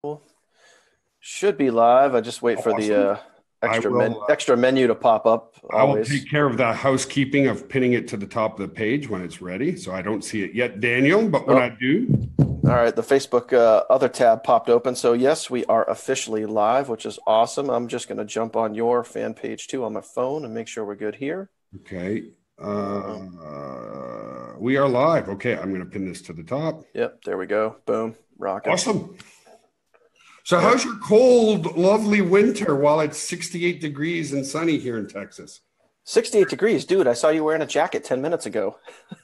Cool. Should be live. I just wait for the Awesome. I will. extra menu to pop up I will always. take care of the housekeeping of pinning it to the top of the page when it's ready. So I don't see it yet, Daniel. But when I Oh, do, all right. The Facebook other tab popped open. So yes, we are officially live, which is awesome. I'm just going to jump on your fan page too on my phone and make sure we're good here. okay, Uh, we are live. Okay, I'm going to pin this to the top. yep, there we go. Boom, rocking. Awesome. So, Yep. how's your cold, lovely winter while it's 68 degrees and sunny here in Texas? 68 degrees, dude. I saw you wearing a jacket 10 minutes ago.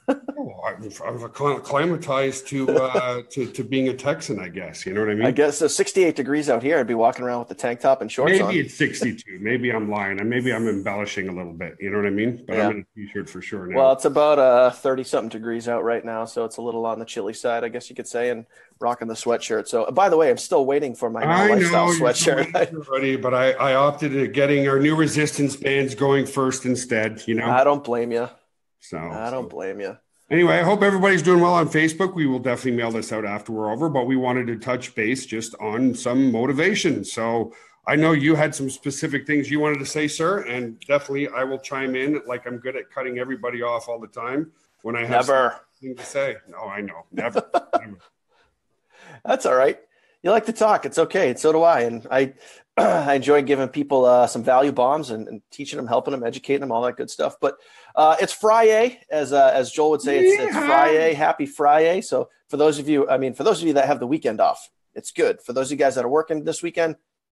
Oh, I'm acclimatized to being a Texan, I guess. You know what I I mean? guess so 68 degrees out here. I'd be walking around with the tank top and shorts Maybe on. it's 62. Maybe I'm lying. And maybe I'm embellishing a little bit. You know what I mean? But I'm Yeah. in a t-shirt for sure Well, now. it's about 30 something degrees out right now, so it's a little on the chilly side, I guess you could say, and rocking the sweatshirt. So, by the way, I'm still waiting for my now I lifestyle know you're still waiting sweatshirt. for everybody, but I opted at getting our new resistance bands going first instead, you know? I don't blame you. So, I don't so blame you. anyway, I hope everybody's doing well on Facebook. We will definitely mail this out after we're over, but we wanted to touch base just on some motivation. So I know you had some specific things you wanted to say, sir, and definitely I will chime in like I'm good at cutting everybody off all the time when I have Never. something to say. No, I know. Never. Never. That's all right. You like to talk. It's okay. And so do I. And I, I enjoy giving people some value bombs and teaching them, helping them, educating them, all that good stuff. But it's Friday, as Joel would say. It's Yeah. Friday. Happy Friday. So for those of you, I mean, for those of you that have the weekend off, it's good. For those of you guys that are working this weekend,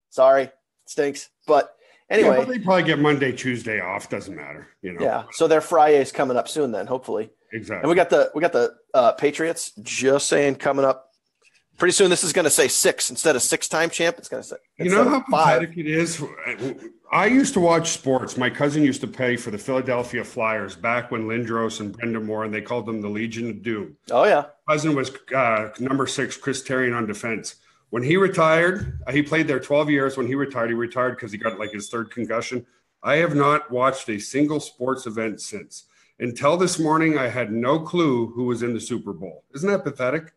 sorry, it stinks. But Yeah, but anyway, they probably get Monday, Tuesday off. Doesn't matter, you know. yeah. So their Friday is coming up soon, then hopefully. And we Exactly. got the Patriots just saying coming up pretty soon. This is going to say 6 instead of 6-time champ. It's going to say You know instead of how 5. pathetic it is? I used to watch sports. My cousin used to play for the Philadelphia Flyers back when Lindros and Brenda Moore, and they called them the Legion of Doom. Oh yeah. Cousin was number 6, Chris Therien on defense. When he retired, he played there 12 years. When he retired because he got like his third concussion. I have not watched a single sports event since. Until this morning, I had no clue who was in the Super Bowl. Isn't that pathetic?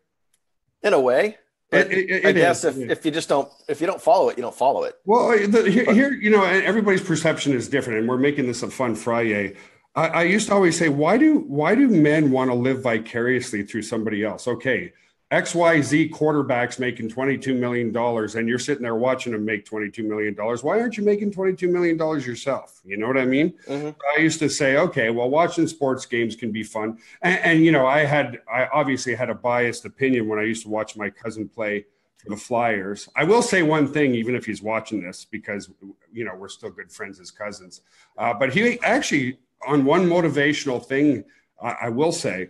In a way, It, but it, I it guess is. if you just don't if you don't follow it, you don't follow it. Well, But here, you know, everybody's perception is different, and we're making this a fun Friday. I used to always say, why do men want to live vicariously through somebody else? Okay, XYZ quarterbacks making $22 million, and you're sitting there watching them make $22 million. Why aren't you making $22 million yourself? You know what I mean? mhm. I used to say, okay, well, watching sports games can be fun, and you know, I obviously had a biased opinion when I used to watch my cousin play for the Flyers. I will say one thing, even if he's watching this, because you know we're still good friends as cousins. But he actually, on one motivational thing, I will say,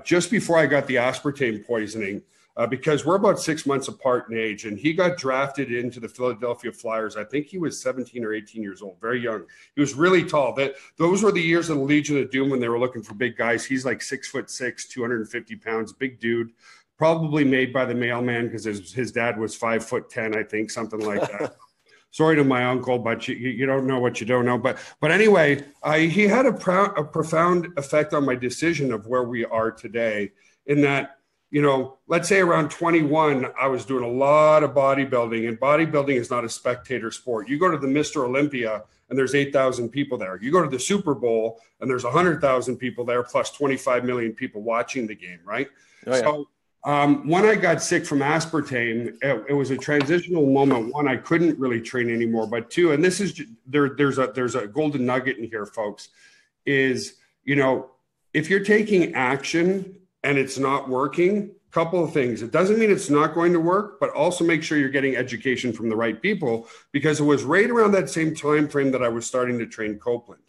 just before I got the aspartame poisoning, because we're about 6 months apart in age, and he got drafted into the Philadelphia Flyers. I think he was 17 or 18 years old, very young. He was really tall. Those were the years of the Legion of Doom when they were looking for big guys. He's like 6'6", 250 pounds, big dude. Probably made by the mailman because his dad was 5'10", I think, something like that. Sorry to my uncle, but you don't know what you don't know. But anyway, he had a profound effect on my decision of where we are today. In that, you know, let's say around 21, I was doing a lot of bodybuilding, and bodybuilding is not a spectator sport. You go to the Mr. Olympia, and there's 8,000 people there. You go to the Super Bowl, and there's 100,000 people there, plus 25 million people watching the game, right? Oh yeah. So when I got sick from aspartame, it was a transitional moment. One, I couldn't really train anymore, but two, and this is there's a golden nugget in here, folks, is, you know, if you're taking action and it's not working, couple of things. It doesn't mean it's not going to work, but also make sure you're getting education from the right people, because it was right around that same time frame that I was starting to train Copeland.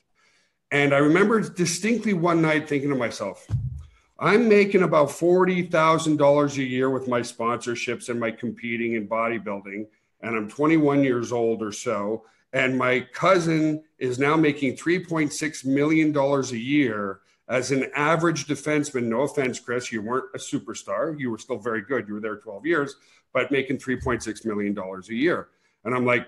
And I remember distinctly one night thinking to myself, I'm making about $40,000 a year with my sponsorships and my competing in bodybuilding, and I'm 21 years old or so. And my cousin is now making $3.6 million a year as an average defenseman. No offense, Chris, you weren't a superstar. You were still very good. You were there 12 years, but making $3.6 million a year. And I'm like,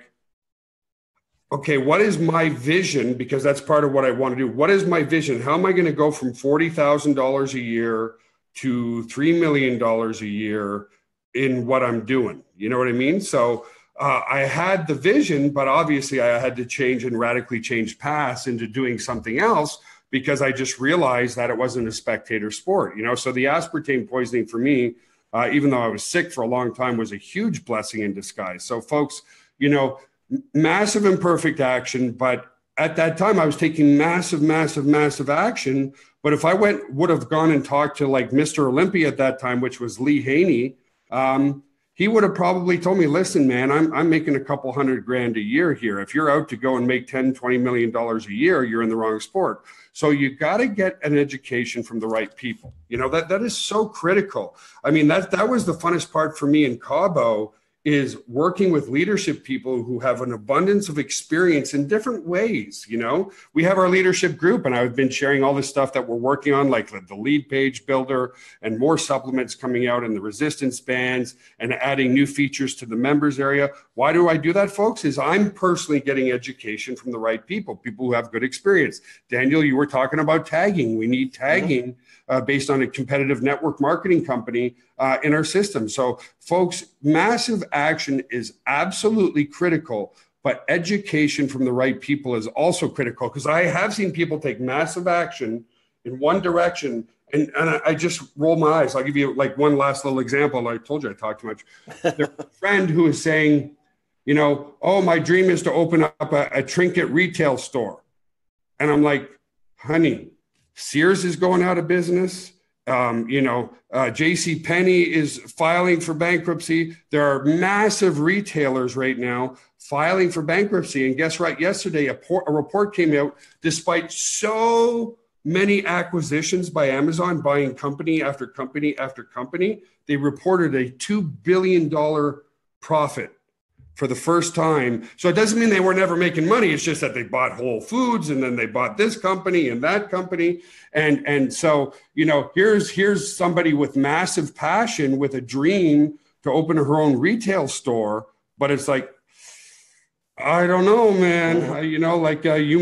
okay, what is my vision? Because that's part of what I want to do. What is my vision? How am I going to go from $40,000 a year to $3 million a year in what I'm doing. You know what I mean? So I had the vision, but obviously I had to change and radically change paths into doing something else because I just realized that it wasn't a spectator sport, you know? So the aspartame poisoning for me, even though I was sick for a long time, was a huge blessing in disguise. So folks, you know, massive imperfect action, but at that time I was taking massive action. But if I would have gone and talked to like Mr. Olympia at that time, which was Lee Haney, he would have probably told me, listen, man, I'm making a couple $100,000 a year here. If you're out to go and make $10-20 million a year, you're in the wrong sport. So you got to get an education from the right people. You know, that is so critical. I mean, that was the funnest part for me in Cabo, is working with leadership people who have an abundance of experience in different ways. You know, we have our leadership group, and I've been sharing all this stuff that we're working on, like the lead page builder and more supplements coming out in the resistance bands and adding new features to the members area. Why do I do that, folks? Is I'm personally getting education from the right people who have good experience. Daniel, you were talking about tagging. We need tagging based on a competitive network marketing company in our system. So folks, massive action is absolutely critical, but education from the right people is also critical, because I have seen people take massive action in one direction and I just roll my eyes. I'll give you like one last little example. I told you I talk too much. There's a friend who is saying, you know, oh, my dream is to open up a trinket retail store. And I'm like, honey, Sears is going out of business. J.C. Penney is filing for bankruptcy. There are massive retailers right now filing for bankruptcy. And guess what? Yesterday, a report came out, despite so many acquisitions by Amazon, buying company after company after company, they reported a $2 billion profit for the first time. So it doesn't mean they were never making money. It's just that they bought Whole Foods and then they bought this company and that company. And so, you know, here's somebody with massive passion, with a dream to open her own retail store. But it's like, I don't know, man. You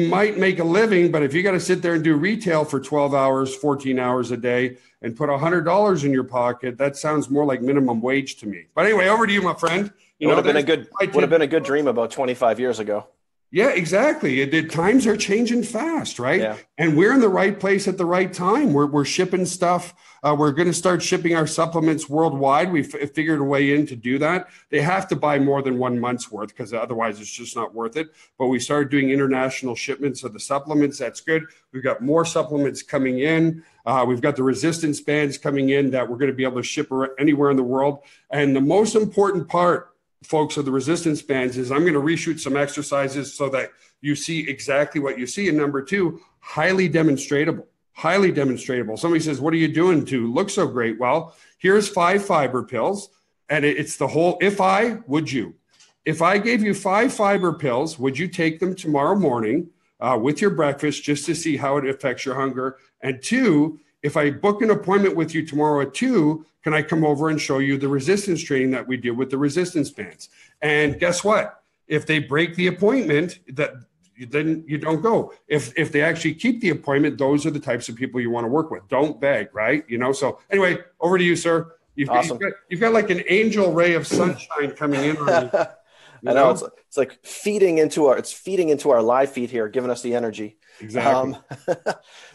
might make a living, but if you got to sit there and do retail for 12 hours, 14 hours a day and put $100 in your pocket, that sounds more like minimum wage to me. But anyway, over to you, my friend. Would have been a good dream about 25 years ago. Yeah, exactly. The times are changing fast, right? Yeah. And we're in the right place at the right time. We're shipping stuff. We're going to start shipping our supplements worldwide. We've figured a way in to do that. They have to buy more than 1 month's worth, because otherwise it's just not worth it. But we started doing international shipments of the supplements. That's good. We've got more supplements coming in. We've got the resistance bands coming in that we're going to be able to ship anywhere in the world. And the most important part, folks, of the resistance bands is I'm going to reshoot some exercises so that you see exactly what you see. And number two, highly demonstratable. Somebody says, what are you doing to look so great? Well, here's 5 fiber pills, and it's the whole, if I gave you 5 fiber pills, would you take them tomorrow morning with your breakfast just to see how it affects your hunger? And 2, if I book an appointment with you tomorrow at 2, can I come over and show you the resistance training that we do with the resistance bands? And guess what? If they break the appointment, then you don't go. If they actually keep the appointment, those are the types of people you want to work with. Don't beg, right? You know. So anyway, over to you, sir. Awesome. You've got like an angel ray of sunshine coming in on you. I know it's like feeding into our live feed here, giving us the energy. Exactly.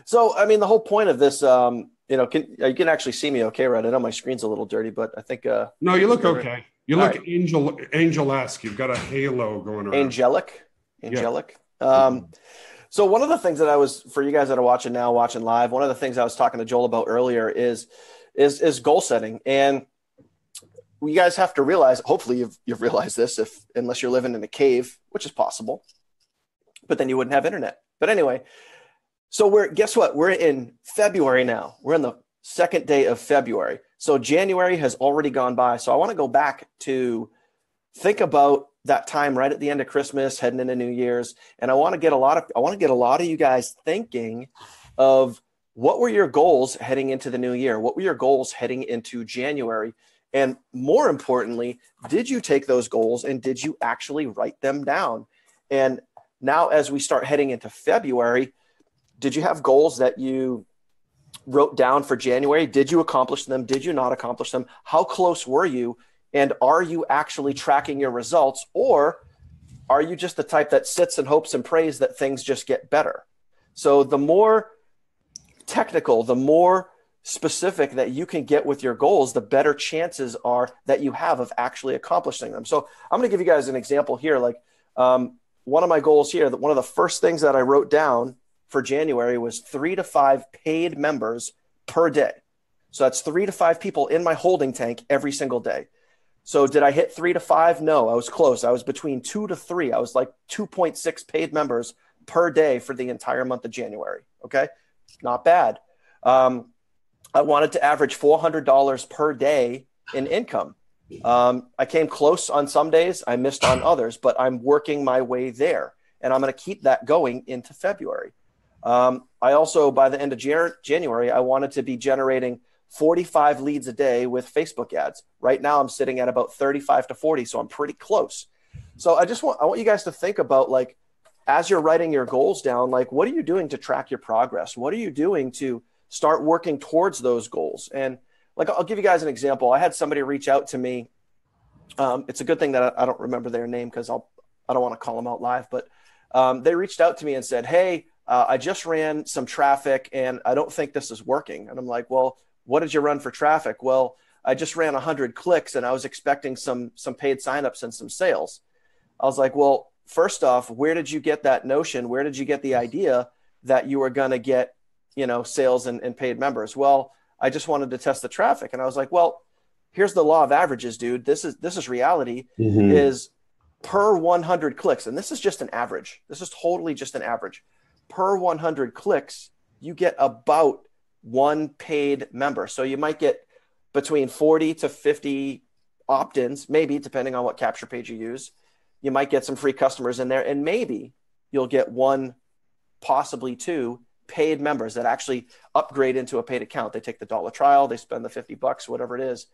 So I mean, the whole point of this, you can actually see me okay, right? I know my screen's a little dirty, but I think no, you look okay. You look right. Angel-esque. You've got a halo going around. Angelic. Yeah. So one of the things that I was, for you guys that are watching live, one of the things I was talking to Joel about earlier is goal setting. And you guys have to realize, hopefully you've realized this, unless you're living in a cave, which is possible, but then you wouldn't have internet. But anyway, so guess what? We're in February now. We're in the second day of February. So January has already gone by. So I want to go back to think about that time right at the end of Christmas, heading into New Year's. And I want to get a lot of you guys thinking of what were your goals heading into the new year? What were your goals heading into January? And more importantly, did you take those goals and did you actually write them down? And now as we start heading into February, did you have goals that you wrote down for January? Did you accomplish them? Did you not accomplish them? How close were you? And are you actually tracking your results? Or are you just the type that sits and hopes and prays that things just get better? So the more technical, the more specific that you can get with your goals, the better chances are that you have of actually accomplishing them. So I'm going to give you guys an example here. Like one of my goals here, one of the first things that I wrote down for January was 3 to 5 paid members per day. So that's 3 to 5 people in my holding tank every single day. So did I hit 3 to 5? No, I was close. I was between 2 to 3. I was like 2.6 paid members per day for the entire month of January. Okay. Not bad. I wanted to average $400 per day in income. I came close on some days. I missed on others, but I'm working my way there, and I'm going to keep that going into February. I also, by the end of January, I wanted to be generating 45 leads a day with Facebook ads. Right now, I'm sitting at about 35 to 40, so I'm pretty close. So I want you guys to think about, like, as you're writing your goals down, like, what are you doing to track your progress? What are you doing to start working towards those goals? And like, I'll give you guys an example. I had somebody reach out to me. It's a good thing that I don't remember their name because I don't want to call them out live, but they reached out to me and said, hey, I just ran some traffic and I don't think this is working. And I'm like, well, what did you run for traffic? Well, I just ran 100 clicks and I was expecting some paid signups and some sales. I was like, well, first off, where did you get that notion? Where did you get the idea that you were going to get, sales and paid members? Well, I just wanted to test the traffic. And I was like, well, here's the law of averages, dude. This is reality. Is per 100 clicks. And this is just an average. This is totally just an average. Per 100 clicks, you get about 1 paid member. So you might get between 40 to 50 opt-ins, maybe depending on what capture page you use. You might get some free customers in there, and maybe you'll get 1, possibly 2 paid members that actually upgrade into a paid account. They take the $1 trial, they spend the $50, whatever it is.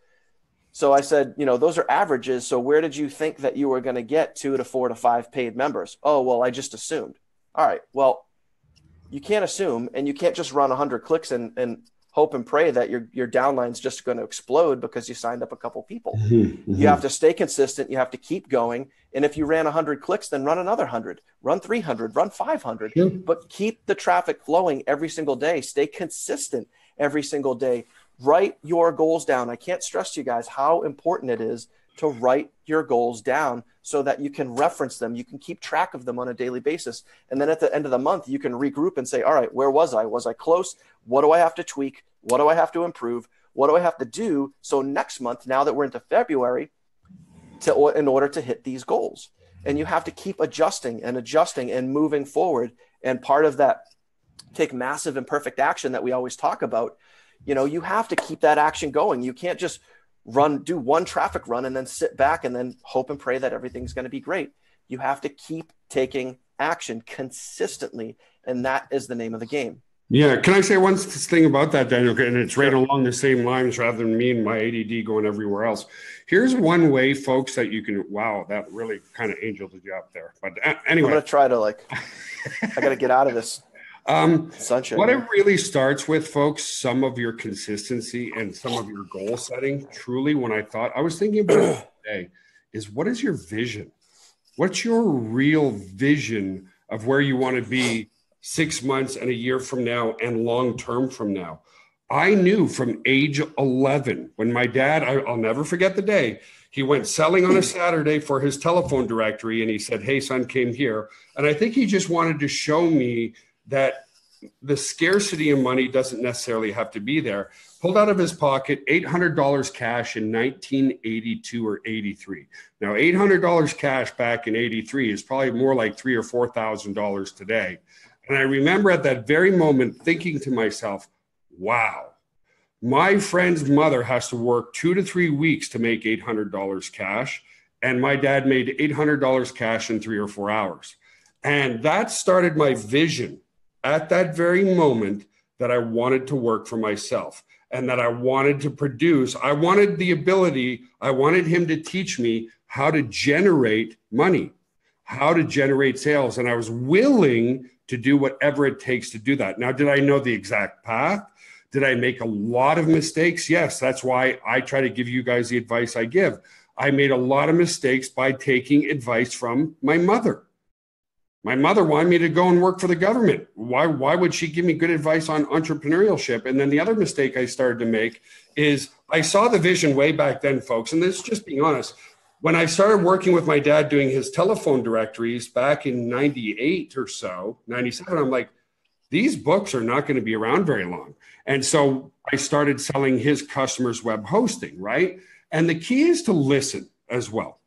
So I said, those are averages. So where did you think that you were going to get 2 to 4 to 5 paid members? Oh, well, I just assumed. All right. Well, you can't assume, and you can't just run 100 clicks and hope and pray that your downline's just going to explode because you signed up a couple people. You have to stay consistent. You have to keep going. And if you ran 100 clicks, then run another 100, run 300, run 500, but keep the traffic flowing every single day. Stay consistent every single day. Write your goals down. I can't stress to you guys how important it is to write your goals down so that you can reference them. You can keep track of them on a daily basis. And then at the end of the month, you can regroup and say, all right, where was I? Was I close? What do I have to tweak? What do I have to improve? What do I have to do? So next month, now that we're into February, in order to hit these goals. And you have to keep adjusting and moving forward. And part of that, take massive imperfect action that we always talk about, you have to keep that action going. You can't just do one traffic run and then sit back and then hope and pray that everything's going to be great. You have to keep taking action consistently. And that is the name of the game. Yeah. Can I say one thing about that, Daniel? And it's right along the same lines rather than me and my ADD going everywhere else. Here's one way, folks, that you can, wow, that really kind of angeled you up there. But anyway. I'm going to try to I got to get out of this sunshine. What it really starts with, folks, some of your consistency and some of your goal setting, truly, when I was thinking about it today, is what is your vision? What's your real vision of where you want to be 6 months and a year from now and long-term from now? I knew from age 11 when my dad, I'll never forget the day, he went selling on a Saturday for his telephone directory and he said, hey, son, came here. And I think he just wanted to show me that the scarcity of money doesn't necessarily have to be there. Pulled out of his pocket $800 cash in 1982 or 83. Now, $800 cash back in 83 is probably more like $3,000 or $4,000 today. And I remember at that very moment thinking to myself, wow, my friend's mother has to work 2 to 3 weeks to make $800 cash. And my dad made $800 cash in 3 or 4 hours. And that started my vision at that very moment that I wanted to work for myself and that I wanted to produce. I wanted the ability, I wanted him to teach me how to generate money, how to generate sales. And I was willing to do whatever it takes to do that. Now, did I know the exact path? Did I make a lot of mistakes? Yes. That's why I try to give you guys the advice I give. I made a lot of mistakes by taking advice from my mother. My mother wanted me to go and work for the government. Why would she give me good advice on entrepreneurship? And then the other mistake I started to make is I saw the vision way back then, folks. And this is just being honest. When I started working with my dad doing his telephone directories back in 98 or so, 97, I'm like, these books are not going to be around very long. And so I started selling his customers web hosting, right? And the key is to listen as well.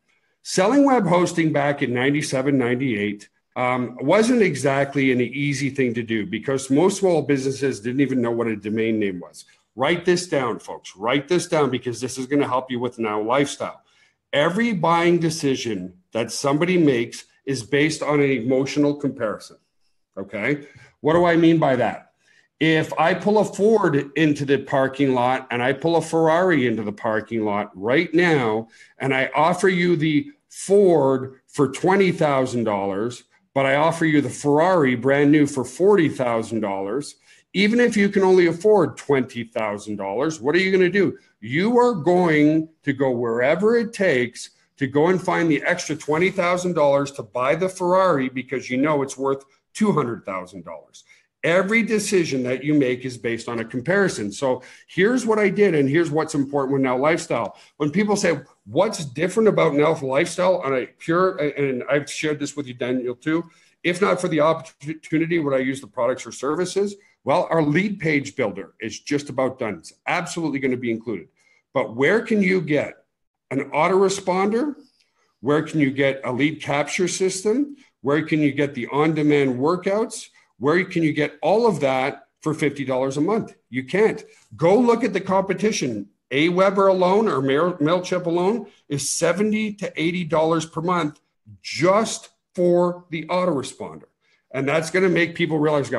Selling web hosting back in 97, 98 wasn't exactly an easy thing to do because most small businesses didn't even know what a domain name was. Write this down, folks. Write this down because this is going to help you with Now Lifestyle. Every buying decision that somebody makes is based on an emotional comparison. Okay? What do I mean by that? If I pull a Ford into the parking lot and I pull a Ferrari into the parking lot right now, and I offer you the Ford for $20,000, but I offer you the Ferrari brand new for $40,000, even if you can only afford $20,000, what are you going to do? You are going to go wherever it takes to go and find the extra $20,000 to buy the Ferrari because you know it's worth $200,000. Every decision that you make is based on a comparison. So here's what I did, and here's what's important with Now Lifestyle. When people say, what's different about Now Lifestyle on a pure, and I've shared this with you, Daniel, too, if not for the opportunity, would I use the products or services? Well, our lead page builder is just about done. It's absolutely going to be included. But where can you get an autoresponder? Where can you get a lead capture system? Where can you get the on-demand workouts? Where can you get all of that for $50 a month? You can't. Go look at the competition. Aweber alone or MailChimp alone is $70 to $80 per month just for the autoresponder. And that's going to make people realize,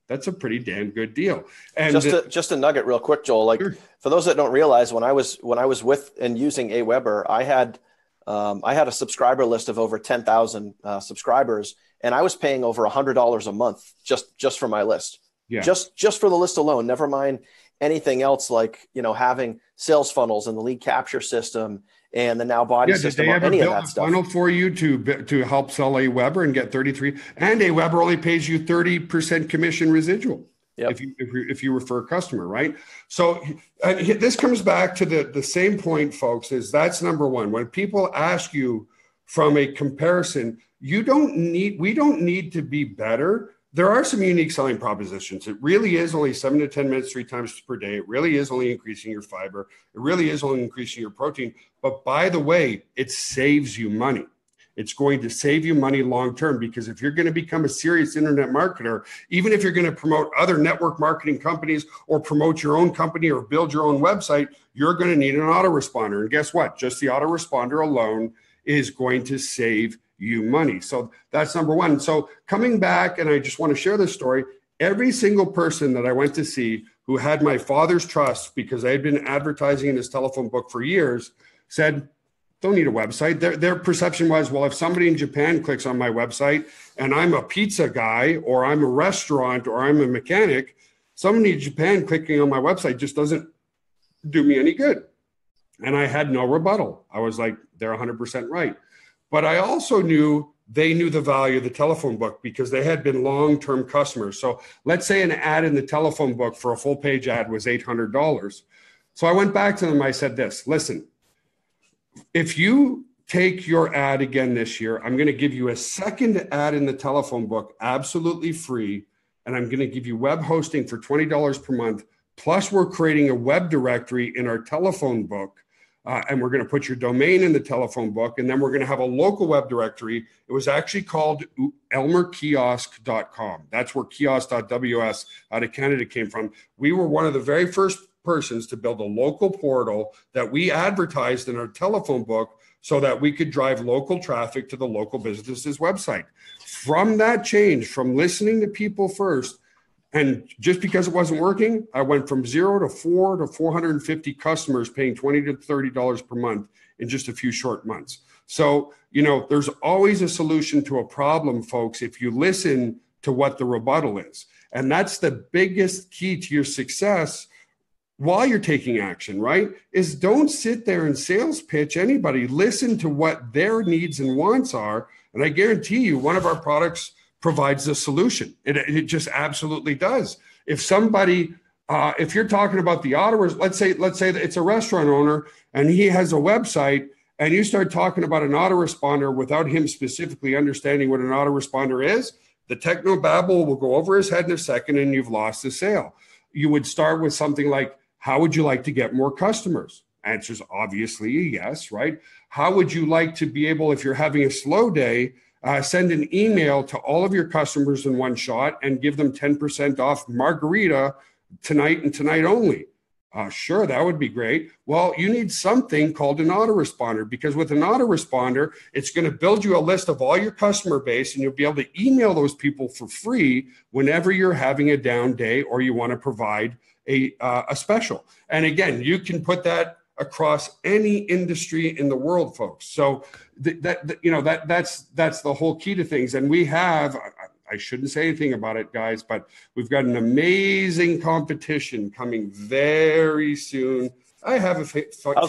that's a pretty damn good deal. And just a nugget real quick, Joel. Like sure. For those that don't realize, when I was with and using Aweber, I had a subscriber list of over 10,000 subscribers, and I was paying over $100 a month just for my list. Yeah. Just for the list alone. Never mind anything else like having sales funnels and the lead capture system and the Now Body system. Did they ever any build of that a stuff. funnel for you to help sell Aweber and get 33? And Aweber only pays you 30% commission residual. Yep. If you refer a customer, right? So this comes back to the same point, folks, is that's number one. When people ask you from a comparison, we don't need to be better. There are some unique selling propositions. It really is only 7 to 10 minutes, 3 times per day. It really is only increasing your fiber. It really is only increasing your protein. But by the way, it saves you money. It's going to save you money long-term because if you're going to become a serious internet marketer, even if you're going to promote other network marketing companies or promote your own company or build your own website, you're going to need an autoresponder. And guess what? Just the autoresponder alone is going to save you money. So that's number one. So coming back, and I just want to share this story, every single person that I went to see who had my father's trust because I had been advertising in his telephone book for years said, don't need a website. Their perception was, well, if somebody in Japan clicks on my website and I'm a pizza guy or I'm a restaurant or I'm a mechanic, somebody in Japan clicking on my website just doesn't do me any good. And I had no rebuttal. I was like, they're 100% right. But I also knew they knew the value of the telephone book because they had been long-term customers. So let's say an ad in the telephone book for a full page ad was $800. So I went back to them. I said this, listen, if you take your ad again this year, I'm going to give you a second ad in the telephone book, absolutely free. And I'm going to give you web hosting for $20 per month. Plus we're creating a web directory in our telephone book. And we're going to put your domain in the telephone book. And then we're going to have a local web directory. It was actually called elmerkiosk.com. That's where kiosk.ws out of Canada came from. We were one of the very first persons to build a local portal that we advertised in our telephone book so that we could drive local traffic to the local business's website. From that change, from listening to people first, and just because it wasn't working, I went from 0 to 4 to 450 customers paying $20 to $30 per month in just a few short months. So, there's always a solution to a problem, folks, if you listen to what the rebuttal is. And that's the biggest key to your success while you're taking action, right? Is don't sit there and sales pitch anybody. Listen to what their needs and wants are. And I guarantee you, one of our products provides the solution. It just absolutely does. If somebody, if you're talking about the let's say that it's a restaurant owner and he has a website, and you start talking about an autoresponder without him specifically understanding what an autoresponder is, the technobabble will go over his head in a second and you've lost the sale. You would start with something like, how would you like to get more customers? Answer's obviously yes, right? How would you like to be able, if you're having a slow day, send an email to all of your customers in one shot and give them 10% off margarita tonight and tonight only? Sure, that would be great. Well, you need something called an autoresponder, because with an autoresponder, it's going to build you a list of all your customer base, and you'll be able to email those people for free whenever you're having a down day or you want to provide a special. And again, you can put that across any industry in the world, folks. So that's the whole key to things. And we have, I shouldn't say anything about it, guys, but we've got an amazing competition coming very soon. I was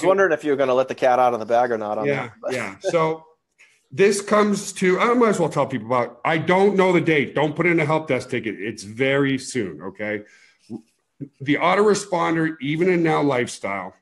wondering if you were going to let the cat out of the bag or not on that. Yeah. So this comes to, I might as well tell people about, I don't know the date. Don't put in a help desk ticket. It's very soon, okay? The autoresponder, even in Now Lifestyle,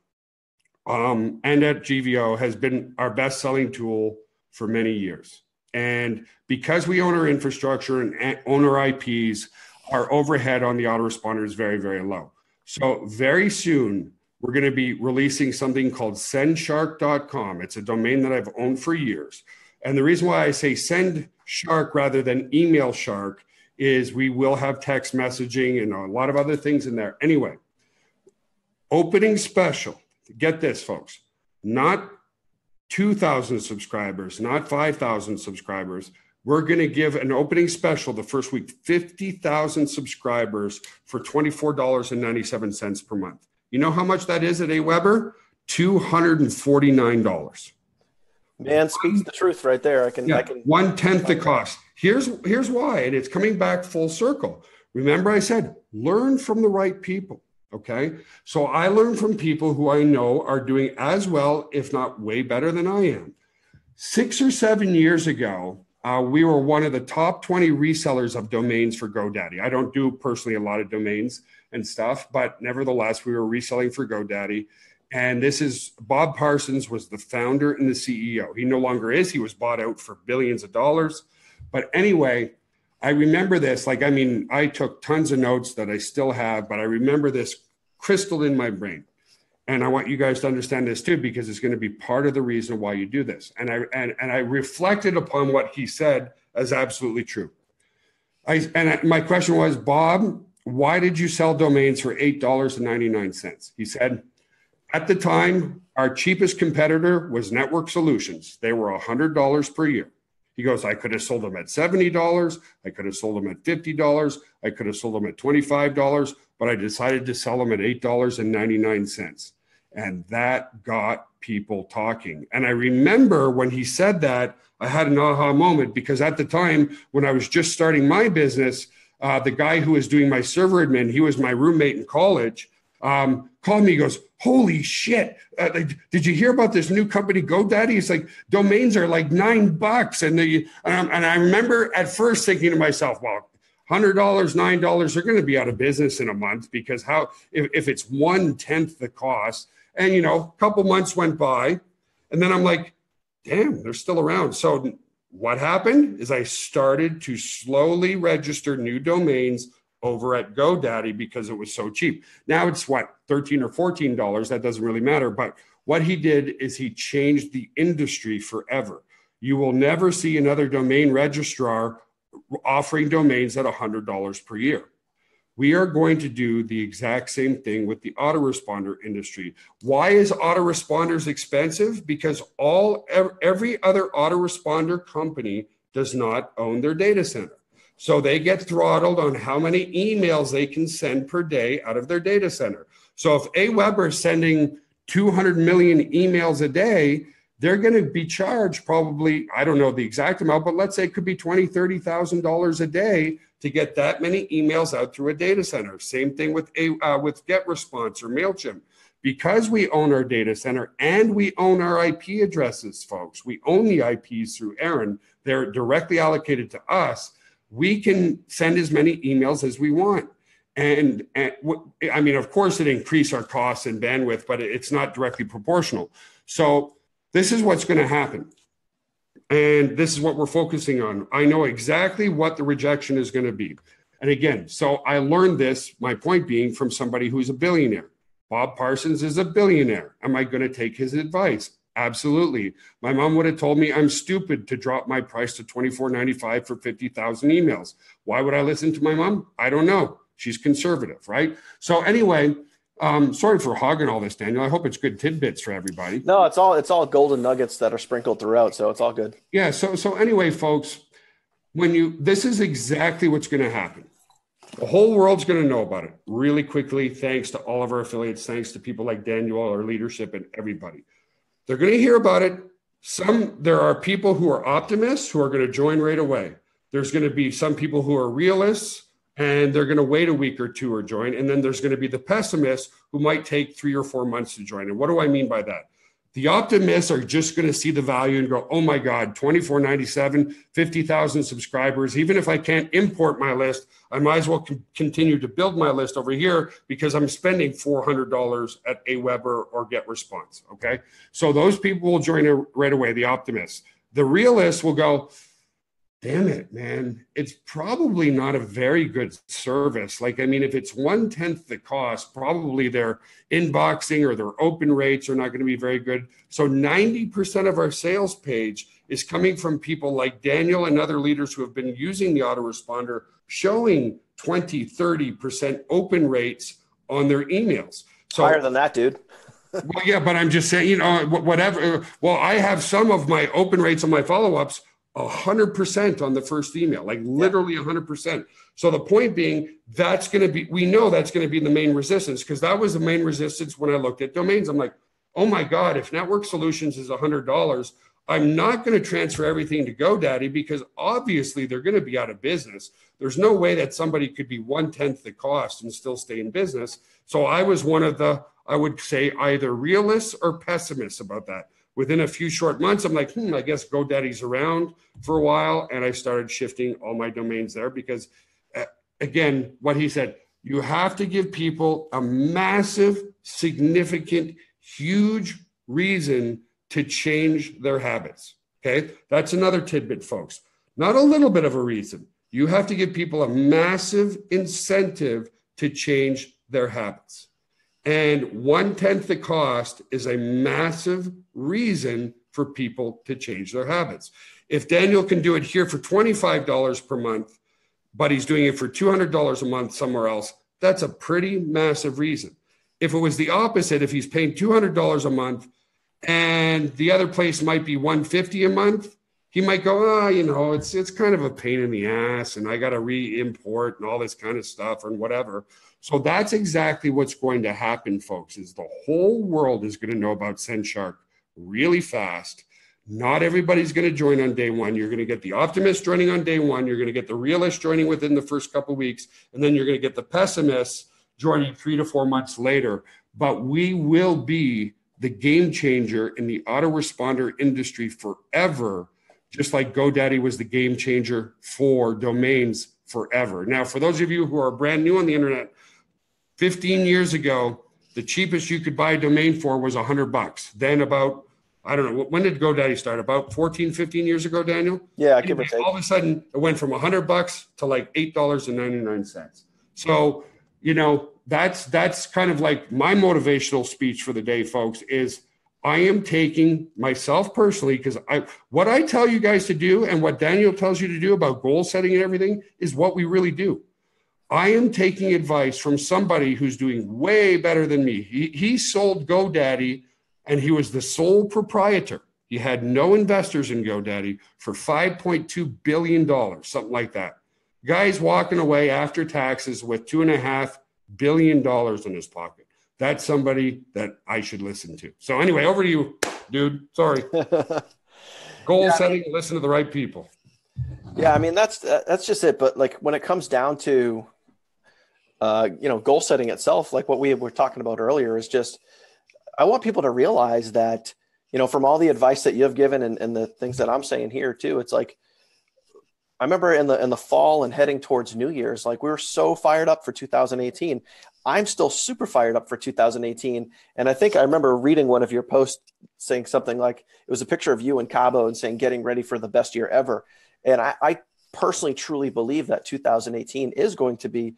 and at GVO, has been our best-selling tool for many years. And because we own our infrastructure and own our IPs, our overhead on the autoresponder is very, very low. So very soon, we're going to be releasing something called sendshark.com. It's a domain that I've owned for years. And the reason why I say send shark rather than email shark is we will have text messaging and a lot of other things in there. Anyway, opening special. Get this, folks. Not 2,000 subscribers, not 5,000 subscribers. We're going to give an opening special the first week, 50,000 subscribers for $24.97 per month. You know how much that is at AWeber? $249. Man, speaks the truth right there. I can 1/10 the cost. Here's why, and it's coming back full circle. Remember I said, learn from the right people, okay? So I learn from people who I know are doing as well, if not way better than I am. 6 or 7 years ago, we were one of the top 20 resellers of domains for GoDaddy. I don't do personally a lot of domains and stuff, but nevertheless, we were reselling for GoDaddy. And this is Bob Parsons was the founder and the CEO. He no longer is. He was bought out for billions of dollars. But anyway, I remember this. I took tons of notes that I still have, but I remember this crystal in my brain. And I want you guys to understand this too, because it's going to be part of the reason why you do this. And I reflected upon what he said as absolutely true. My question was, Bob, why did you sell domains for $8.99? He said, at the time, our cheapest competitor was Network Solutions. They were $100 per year. He goes, I could have sold them at $70. I could have sold them at $50. I could have sold them at $25, but I decided to sell them at $8.99. And that got people talking. And I remember when he said that, I had an aha moment, because at the time when I was just starting my business, the guy who was doing my server admin, he was my roommate in college, called me, he goes, holy shit. Did you hear about this new company, GoDaddy? It's like domains are like $9. And I remember at first thinking to myself, well, $100, $9, they're going to be out of business in a month, because if it's 1/10 the cost. And, a couple months went by, and then I'm like, damn, they're still around. So what happened is I started to slowly register new domains over at GoDaddy because it was so cheap. Now it's what, $13 or $14? That doesn't really matter. But what he did is he changed the industry forever. You will never see another domain registrar offering domains at $100 per year. We are going to do the exact same thing with the autoresponder industry. Why is autoresponders expensive? Because every other autoresponder company does not own their data center. So they get throttled on how many emails they can send per day out of their data center. So if AWeber is sending 200 million emails a day, they're going to be charged probably, I don't know the exact amount, but let's say it could be $20,000, $30,000 a day to get that many emails out through a data center. Same thing with GetResponse or MailChimp. Because we own our data center and we own our IP addresses, folks, we own the IPs through Aaron. They're directly allocated to us. We can send as many emails as we want. And I mean, of course, it increases our costs and bandwidth, but it's not directly proportional. So this is what's going to happen. And this is what we're focusing on. I know exactly what the rejection is going to be. And again, so I learned this, my point being, from somebody who's a billionaire. Bob Parsons is a billionaire. Am I going to take his advice? Absolutely. My mom would have told me I'm stupid to drop my price to $24.95 for 50,000 emails. Why would I listen to my mom? I don't know. She's conservative, right? So anyway, sorry for hogging all this, Daniel. I hope it's good tidbits for everybody. No, it's all golden nuggets that are sprinkled throughout, so it's all good. Yeah. So anyway, folks, this is exactly what's going to happen. The whole world's going to know about it really quickly, thanks to all of our affiliates, thanks to people like Daniel, our leadership, and everybody. They're going to hear about it. There are people who are optimists who are going to join right away. There's going to be some people who are realists, and they're going to wait a week or two or join. And then there's going to be the pessimists who might take 3 or 4 months to join. And what do I mean by that? The optimists are just going to see the value and go, oh my God, $24.97, 50,000 subscribers. Even if I can't import my list, I might as well continue to build my list over here because I'm spending $400 at Aweber or GetResponse. Okay. So those people will join right away, the optimists. The realists will go, damn it, man, it's probably not a very good service. Like, I mean, if it's 1/10 the cost, probably their inboxing or their open rates are not going to be very good. So 90% of our sales page is coming from people like Daniel and other leaders who have been using the autoresponder, showing 20, 30% open rates on their emails. So higher than that, dude. Well, yeah, but I'm just saying, whatever. Well, I have some of my open rates on my follow-ups 100% on the first email, like literally 100%. So the point being, we know that's going to be the main resistance, because that was the main resistance when I looked at domains. I'm like, oh my God, if Network Solutions is $100, I'm not going to transfer everything to GoDaddy because obviously they're going to be out of business. There's no way that somebody could be 1/10 the cost and still stay in business. So I was one of the, I would say, either realists or pessimists about that. Within a few short months, I'm like, I guess GoDaddy's around for a while. And I started shifting all my domains there because, again, what he said, you have to give people a massive, significant, huge reason to change their habits. Okay. That's another tidbit, folks. Not a little bit of a reason. You have to give people a massive incentive to change their habits. And 1/10 the cost is a massive reason for people to change their habits. If Daniel can do it here for $25 per month, but he's doing it for $200 a month somewhere else, that's a pretty massive reason. If it was the opposite, if he's paying $200 a month and the other place might be $150 a month, he might go, it's kind of a pain in the ass and I got to re-import and all this kind of stuff and whatever. So that's exactly what's going to happen, folks, is the whole world is going to know about SendShark really fast. Not everybody's going to join on day one. You're going to get the optimists joining on day one. You're going to get the realists joining within the first couple of weeks. And then you're going to get the pessimists joining 3 to 4 months later. But we will be the game changer in the autoresponder industry forever, just like GoDaddy was the game changer for domains forever. Now, for those of you who are brand new on the internet, 15 years ago, the cheapest you could buy a domain for was $100. Then about, I don't know, when did GoDaddy start? About 14, 15 years ago, Daniel? Yeah, give or take. All of a sudden, it went from $100 to like $8.99. So, that's kind of like my motivational speech for the day, folks, is I am taking myself personally, because what I tell you guys to do and what Daniel tells you to do about goal setting and everything is what we really do. I am taking advice from somebody who's doing way better than me. He sold GoDaddy and he was the sole proprietor. He had no investors in GoDaddy for $5.2 billion, something like that. Guy's walking away after taxes with $2.5 billion in his pocket. That's somebody that I should listen to. So anyway, over to you, dude. Sorry. Goal setting, listen to the right people. Yeah, I mean, that's just it. But like when it comes down to, goal setting itself, like what we were talking about earlier is just, I want people to realize that, from all the advice that you've given and the things that I'm saying here too, it's like, I remember in the fall and heading towards New Year's, like we were so fired up for 2018. I'm still super fired up for 2018. And I think I remember reading one of your posts saying something like, it was a picture of you in Cabo and saying, getting ready for the best year ever. And I personally, truly believe that 2018 is going to be,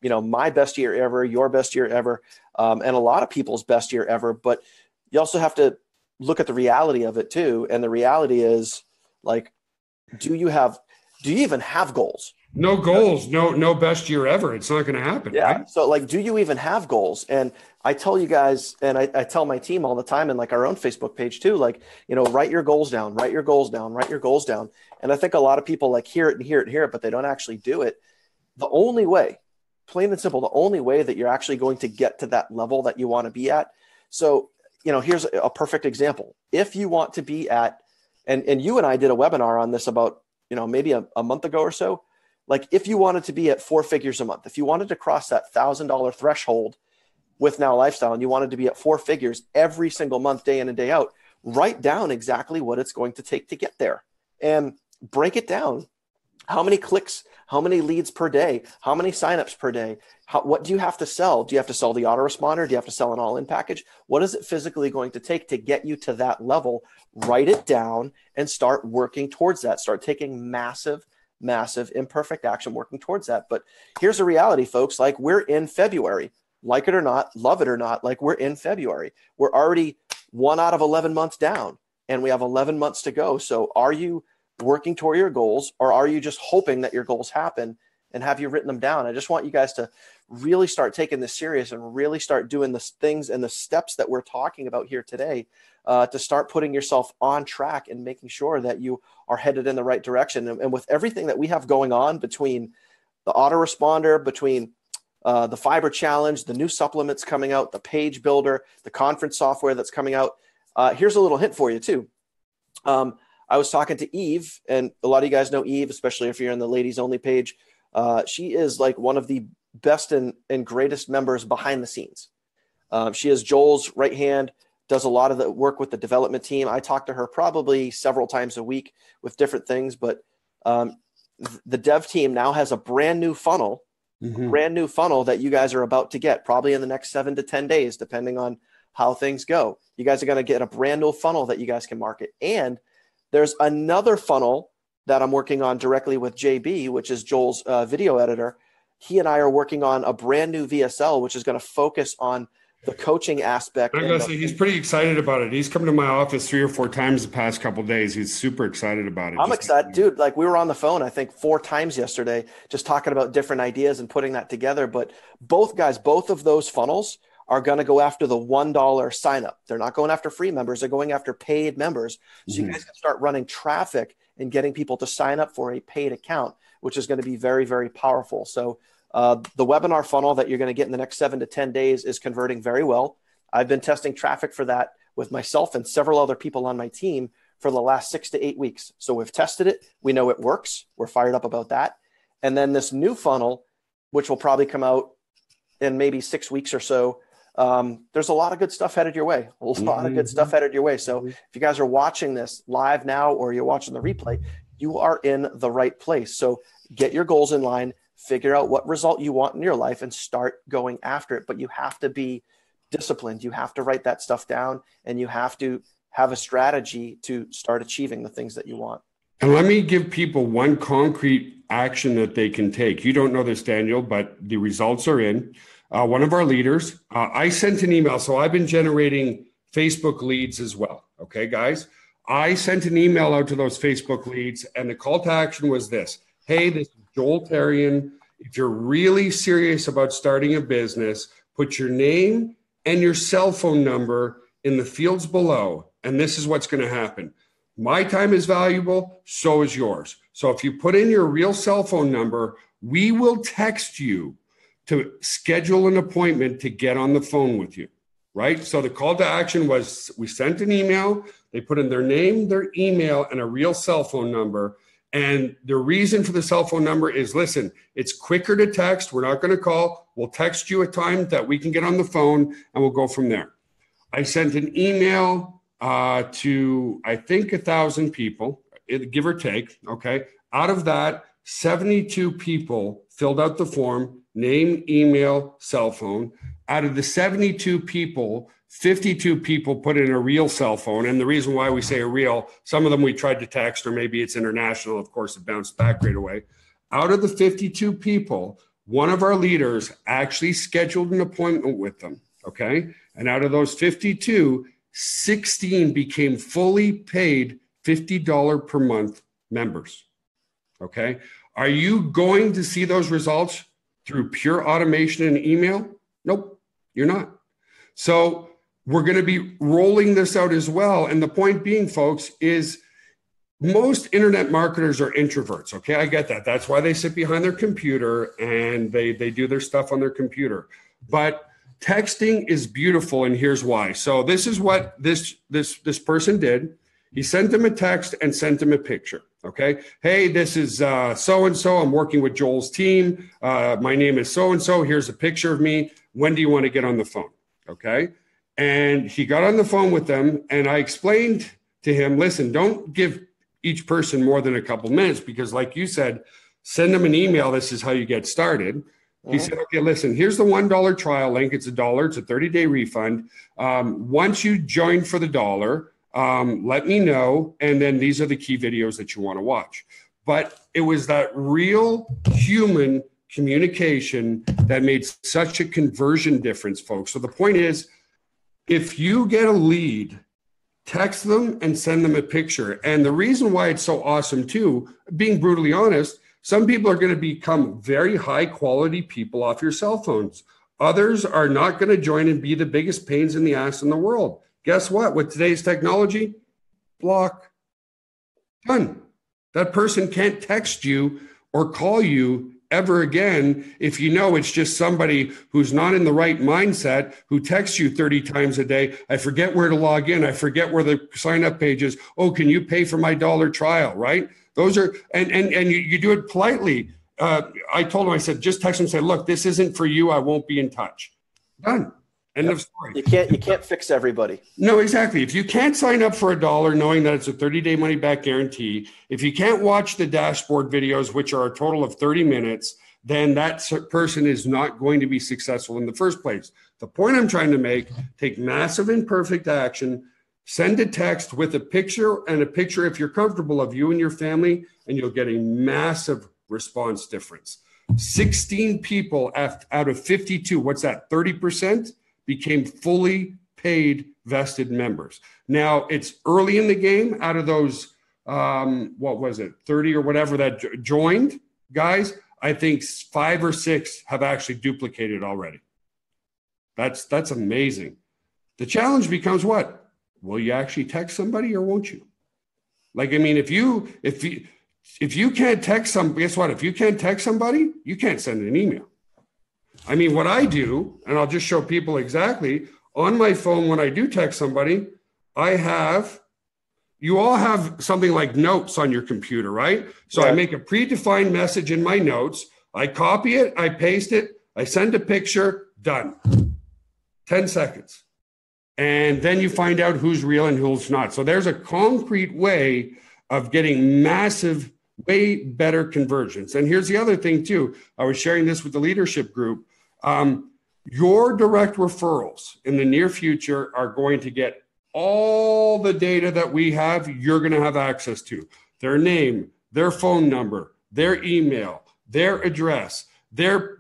my best year ever, your best year ever, and a lot of people's best year ever. But you also have to look at the reality of it too. And the reality is, like, do you even have goals? No goals, no best year ever. It's not going to happen. Yeah. Right? So like, do you even have goals? And I tell you guys, and I tell my team all the time, and like our own Facebook page too, like, write your goals down, write your goals down, write your goals down. And I think a lot of people like hear it, but they don't actually do it. The only way, plain and simple, the only way that you're actually going to get to that level that you want to be at. So, here's a perfect example. If you want to be at, and you and I did a webinar on this about, maybe a month ago or so. Like if you wanted to be at 4 figures a month, if you wanted to cross that $1,000 threshold with Now Lifestyle and you wanted to be at 4 figures every single month, day in and day out, write down exactly what it's going to take to get there and break it down. How many clicks, how many leads per day, how many signups per day? What do you have to sell? Do you have to sell the autoresponder? Do you have to sell an all-in package? What is it physically going to take to get you to that level? Write it down and start working towards that. Start taking massive imperfect action working towards that. But here's the reality, folks. Like we're in February, like it or not, love it or not, like we're in February. We're already 1 out of 11 months down and we have 11 months to go. So are you working toward your goals, or are you just hoping that your goals happen, and have you written them down? I just want you guys to really start taking this serious and really start doing the things and the steps that we're talking about here today, to start putting yourself on track and making sure that you are headed in the right direction. And with everything that we have going on between the autoresponder, between the fiber challenge, the new supplements coming out, the page builder, the conference software that's coming out, here's a little hint for you too. I was talking to Eve, and a lot of you guys know Eve, especially if you're in the ladies only page. She is like one of the best and greatest members behind the scenes. She is Joel's right hand, does a lot of the work with the development team. I talk to her probably several times a week with different things, but the dev team now has a brand new funnel that you guys are about to get probably in the next 7 to 10 days, depending on how things go. You guys are going to get a brand new funnel that you guys can market. And there's another funnel that I'm working on directly with JB, which is Joel's video editor. He and I are working on a brand new VSL, which is going to focus on the coaching aspect. I'm going to say he's pretty excited about it. He's come to my office 3 or 4 times the past couple of days. He's super excited about it. I'm excited, dude. Like we were on the phone, I think 4 times yesterday, just talking about different ideas and putting that together. But both of those funnels are going to go after the $1 sign up. They're not going after free members. They're going after paid members. So you guys can start running traffic and getting people to sign up for a paid account, which is going to be very, very powerful. So the webinar funnel that you're going to get in the next 7 to 10 days is converting very well. I've been testing traffic for that with myself and several other people on my team for the last 6 to 8 weeks. So we've tested it. We know it works. We're fired up about that. And then this new funnel, which will probably come out in maybe 6 weeks or so, there's a lot of good stuff headed your way. A lot of good stuff headed your way. So if you guys are watching this live now, or you're watching the replay, you are in the right place. So get your goals in line, figure out what result you want in your life, and start going after it. But you have to be disciplined. You have to write that stuff down, and you have to have a strategy to start achieving the things that you want. And let me give people one concrete action that they can take. You don't know this, Daniel, but the results are in. One of our leaders, I sent an email. So I've been generating Facebook leads as well. Okay, guys, I sent an email out to those Facebook leads, and the call to action was this. Hey, this is Joel Therien. If you're really serious about starting a business, put your name and your cell phone number in the fields below. And this is what's going to happen. My time is valuable. So is yours. So if you put in your real cell phone number, we will text you to schedule an appointment to get on the phone with you. right? So the call to action was we sent an email, they put in their name, their email, and a real cell phone number. And the reason for the cell phone number is, listen, it's quicker to text. We're not going to call. We'll text you a time that we can get on the phone, and we'll go from there. I sent an email to, I think, 1,000 people, give or take, okay? Out of that, 72 people filled out the form, name, email, cell phone. Out of the 72 people, 52 people put in a real cell phone. And the reason why we say a real, some of them we tried to text, or maybe it's international. Of course, it bounced back right away. Out of the 52 people, one of our leaders actually scheduled an appointment with them, okay? And out of those 52, 16 became fully paid $50 per month members, okay? Are you going to see those results through pure automation and email? Nope, you're not. So we're going to be rolling this out as well. And the point being, folks, is most internet marketers are introverts. Okay, I get that. That's why they sit behind their computer and they do their stuff on their computer. But texting is beautiful, and here's why. So this is what this person did. He sent them a text and sent them a picture. Okay, hey, this is so-and-so. I'm working with Joel's team. My name is so-and-so. Here's a picture of me. When do you want to get on the phone? Okay. And he got on the phone with them, and I explained to him, listen, don't give each person more than a couple minutes, because like you said, send them an email. This is how you get started. He said, okay, listen, here's the $1 trial link. It's $1. It's a 30-day refund. Once you join for the $1, let me know. And then these are the key videos that you want to watch. But it was that real human communication that made such a conversion difference, folks. So the point is, if you get a lead, text them and send them a picture. And the reason why it's so awesome too, being brutally honest, some people are going to become very high quality people off your cell phones. Others are not going to join and be the biggest pains in the ass in the world. Guess what? With today's technology, block. Done. That person can't text you or call you ever again if you know it's just somebody who's not in the right mindset, who texts you 30 times a day. I forget where to log in. I forget where the sign up page is. Oh, can you pay for my $1 trial, right? Those are, and you do it politely. I told him, I said, just text him and say, look, this isn't for you. I won't be in touch. Done. End of story. You can't fix everybody. No, exactly. If you can't sign up for $1, knowing that it's a 30-day money-back guarantee, if you can't watch the dashboard videos, which are a total of 30 minutes, then that person is not going to be successful in the first place. The point I'm trying to make, take massive imperfect action, send a text with a picture, and a picture, if you're comfortable, of you and your family, and you'll get a massive response difference. 16 people out of 52, what's that, 30%? Became fully paid vested members. Now, it's early in the game. Out of those, 30 or whatever that joined, guys, I think 5 or 6 have actually duplicated already. That's amazing. The challenge becomes what? Will you actually text somebody or won't you? Like, I mean, if you can't text somebody, guess what? If you can't text somebody, you can't send an email. I mean, what I do, and I'll just show people exactly, on my phone when I do text somebody, you all have something like notes on your computer, right? So yeah. I make a predefined message in my notes. I copy it, I paste it, I send a picture, done. 10 seconds. And then you find out who's real and who's not. So there's a concrete way of getting massive, way better conversions. And here's the other thing too. I was sharing this with the leadership group. Your direct referrals in the near future are going to get all the data that we have, you're going to have access to. Their name, their phone number, their email, their address,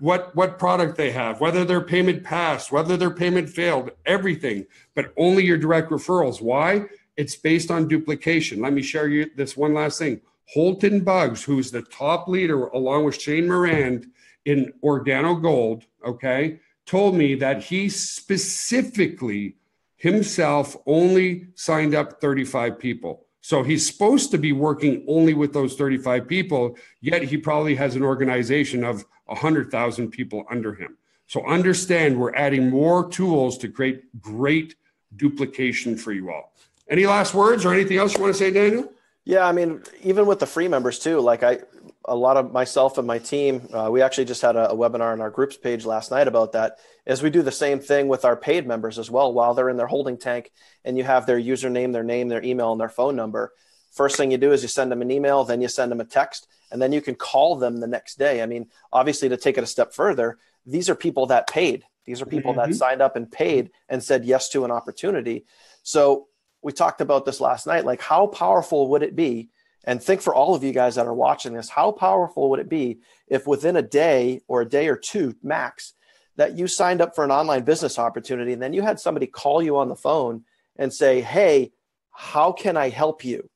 what product they have, whether their payment passed, whether their payment failed, everything, but only your direct referrals. Why? It's based on duplication. Let me share you this one last thing. Holton Buggs, who's the top leader along with Shane Morand in Organo Gold, okay, told me that he specifically himself only signed up 35 people. So he's supposed to be working only with those 35 people, yet he probably has an organization of 100,000 people under him. So understand we're adding more tools to create great duplication for you all. Any last words or anything else you want to say, Daniel? Yeah, I mean, even with the free members too, like a lot of myself and my team, we actually just had a webinar on our groups page last night about that, is we do the same thing with our paid members as well. While they're in their holding tank and you have their username, their name, their email, and their phone number, first thing you do is you send them an email, then you send them a text, and then you can call them the next day. I mean, obviously, to take it a step further, these are people that paid. These are people that signed up and paid and said yes to an opportunity. So we talked about this last night, like how powerful would it be? And think for all of you guys that are watching this, how powerful would it be if within a day or a day or two max that you signed up for an online business opportunity and then you had somebody call you on the phone and say, hey, how can I help you?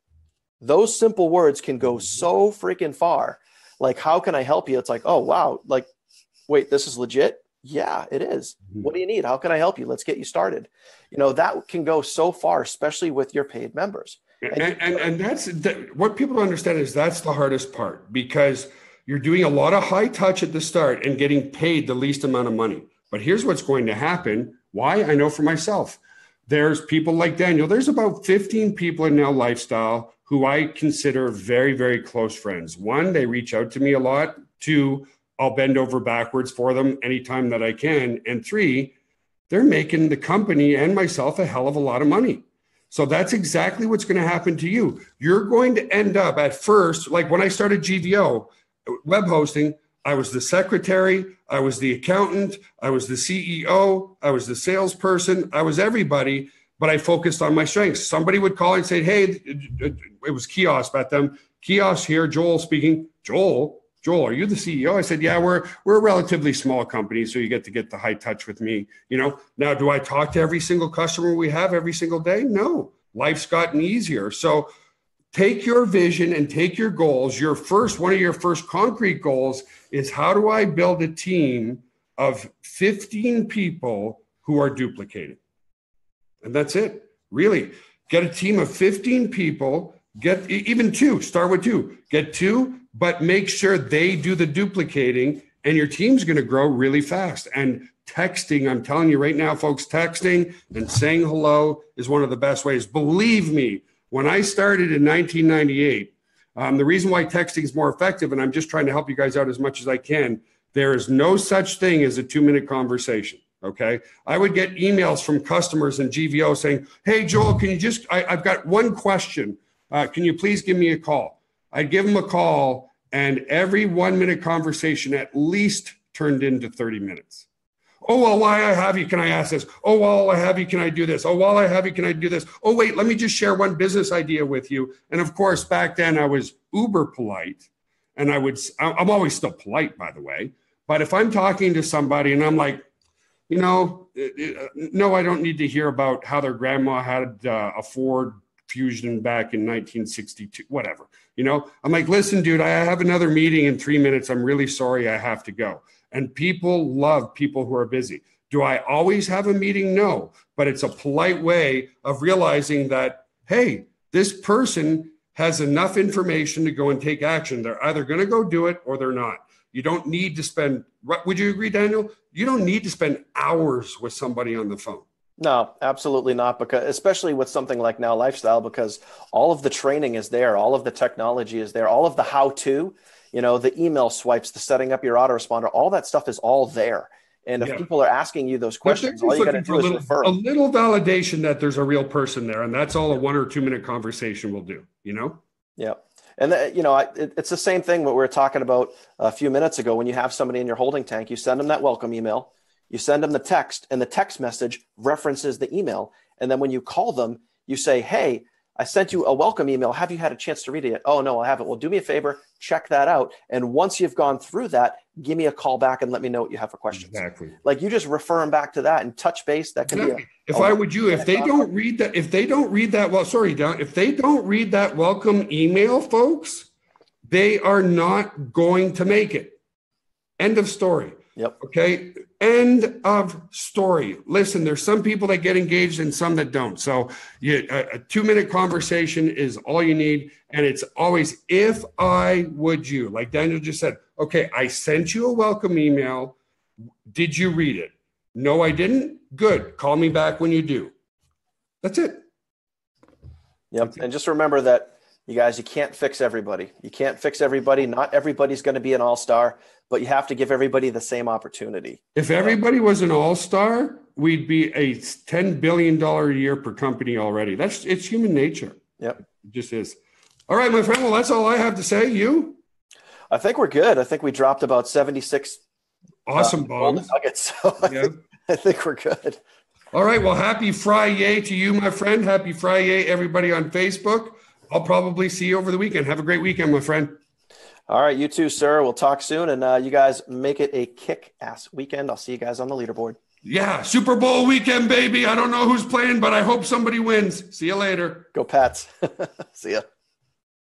Those simple words can go so freaking far. Like, how can I help you? It's like, oh, wow. Like, wait, this is legit? Yeah, it is. What do you need? How can I help you? Let's get you started. You know, that can go so far, especially with your paid members. And that's what people don't understand is that's the hardest part, because you're doing a lot of high touch at the start and getting paid the least amount of money. But here's what's going to happen. Why? I know for myself. There's people like Daniel. There's about 15 people in NL Lifestyle who I consider very, very close friends. One, they reach out to me a lot. Two, I'll bend over backwards for them anytime that I can. And three, they're making the company and myself a hell of a lot of money. So that's exactly what's going to happen to you. You're going to end up at first, like when I started GVO web hosting, I was the secretary, I was the accountant, I was the CEO, I was the salesperson, I was everybody, but I focused on my strengths. Somebody would call and say, hey, it was Kiosk back then. Kiosk here, Joel speaking. Joel, are you the CEO? I said, yeah, we're a relatively small company, so you get the high touch with me. You know, now do I talk to every single customer we have every single day? No, life's gotten easier. So take your vision and take your goals. One of your first concrete goals is, how do I build a team of 15 people who are duplicated? And that's it. Really, get a team of 15 people, get even two, start with two, get two, but make sure they do the duplicating, and your team's going to grow really fast. And texting, I'm telling you right now, folks, texting and saying hello is one of the best ways. Believe me, when I started in 1998, the reason why texting is more effective, and I'm just trying to help you guys out as much as I can, there is no such thing as a 2-minute conversation. Okay. I would get emails from customers in GVO saying, hey, Joel, can you I've got one question. Can you please give me a call? I'd give them a call, and every 1-minute conversation at least turned into 30 minutes. Oh, well, while I have you, can I ask this? Oh, while I have you, can I do this? Oh, while I have you, can I do this? Oh, wait, let me just share one business idea with you. And of course, back then I was uber polite, and I'm always still polite, by the way. But if I'm talking to somebody and I'm like, you know, no, I don't need to hear about how their grandma had a Ford Fusion back in 1962, whatever. You know, I'm like, listen, dude, I have another meeting in 3 minutes. I'm really sorry, I have to go. And people love people who are busy. Do I always have a meeting? No, but it's a polite way of realizing that, hey, this person has enough information to go and take action. They're either going to go do it or they're not. You don't need to spend, would you agree, Daniel? You don't need to spend hours with somebody on the phone. No, absolutely not. Because especially with something like Now Lifestyle, because all of the training is there, all of the technology is there, all of the how-to, you know, the email swipes, the setting up your autoresponder, all that stuff is all there. And if people are asking you those questions, all you got to do is refer them. A little validation that there's a real person there, and that's all a 1 or 2 minute conversation will do, you know? Yeah. And, you know, it's the same thing what we were talking about a few minutes ago. When you have somebody in your holding tank, you send them that welcome email, you send them the text, and the text message references the email. And then when you call them, you say, hey, I sent you a welcome email. Have you had a chance to read it yet? Oh, no, I haven't. Well, do me a favor, check that out. And once you've gone through that, give me a call back and let me know what you have for questions. Exactly. Like you just refer them back to that and touch base. That can be. If I would you, if they don't read that, if they don't read that welcome email, folks, they are not going to make it. End of story. Yep. Okay. End of story. Listen, there's some people that get engaged and some that don't. So a 2 minute conversation is all you need. And it's always, if I would you, like Daniel just said, okay, I sent you a welcome email. Did you read it? No, I didn't. Good. Call me back when you do. That's it. Yep. And just remember that, you guys, you can't fix everybody. You can't fix everybody. Not everybody's going to be an all-star, but you have to give everybody the same opportunity. If everybody was an all-star, we'd be a $10 billion a year per company already. It's human nature. Yep. It just is. All right, my friend. Well, that's all I have to say. You? I think we're good. I think we dropped about 76 awesome bombs. Nuggets. So I think we're good. All right. Well, happy Friday to you, my friend. Happy Friday, everybody on Facebook. I'll probably see you over the weekend. Have a great weekend, my friend. All right. You too, sir. We'll talk soon. And you guys make it a kick-ass weekend. I'll see you guys on the leaderboard. Yeah. Super Bowl weekend, baby. I don't know who's playing, but I hope somebody wins. See you later. Go Pats. See ya.